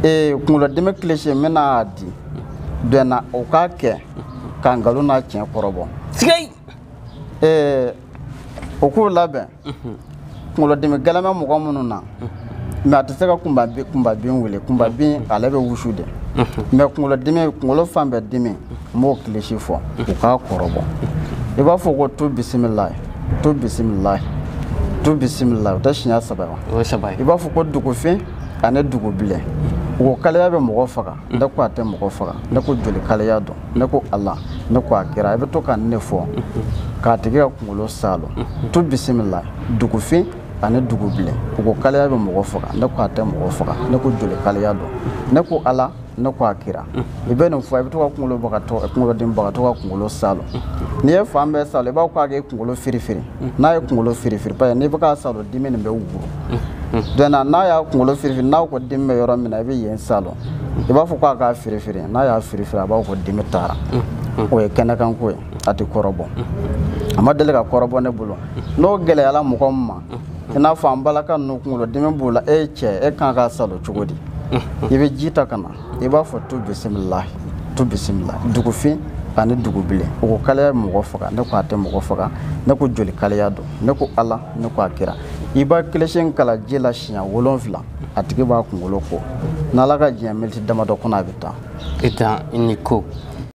kuŋolo dimi kilisi mina di dena o ka kɛ ka ngalon n'a tiɲɛ kɔrɔbɔ sigay o k'u labɛn kuŋolo dimi gɛlɛnmɛ mɔgɔ minnu na mais a tɛ se ka kunbabin wele kunbabin ale bɛ wusu de mais kuŋolo dimi kuŋolo fan bɛɛ dimi n b'o kilisi fɔ u k'a kɔrɔbɔ i b'a fɔ ko tu bisimilayi tu bisimilayi tu bisimilayi o tɛ siɲɛ 3 wa o ye 3 ye i b'a fɔ ko dugufin ani dugubilen o kaleya bɛ mɔgɔ faga ne ko a tɛ mɔgɔ faga ne ko joli kaleya dɔn ne ko ala ne ko a kɛra i bɛ to ka ne fɔ k'a tigi ka kuŋolo salo tu bisimilayi dugufin ani dugubilen o kaleya bɛ mɔgɔ faga ne ko a tɛ mɔgɔ faga ne ko joli kaleya dɔn ne ko ala ne ko a kira i bɛ nin fɔ i bɛ to ka kuŋolo dimi bagatɔ ka kuŋolo salo n'i ye fan bɛɛ salo i b'a fɔ k'a kɛ kuŋolo firifiri n'a ye kuŋolo firifiri parce que n'i bɛ k'a salo dimi nin bɛ wuru dɔnku n'a y'a kuŋolo firifiri n'a ko dimi bɛ yɔrɔ min na i bɛ yen salo i b'a fɔ k'a k'a firifiri n'a y'a firifiri a b'a fɔ dimi taara o ye kɛnɛkanko ye a tɛ kɔrɔbɔ a ma deli ka kɔrɔbɔ ne bolo n'o gɛlɛyala mɔgɔ min ma i n'a fɔ an balaka ninnu kuŋolo dimi b'u la e ye cɛ e kan k'a salo cogo di i bɛ ji ta ka na i b'a fɔ tu bisimilahi dugufin ani dugubilen o ko kaleya bɛ mɔgɔ faga ne ko a tɛ mɔgɔ faga ne ko joli kaleya dɔn ne ko ala ne ko a kira i b'a kilisi kala ji la siɲɛ 7 a tigi b'a kuŋolo ko n'ala ka diɲɛ miniti damadɔ kɔnɔ a bɛ taa i ni ko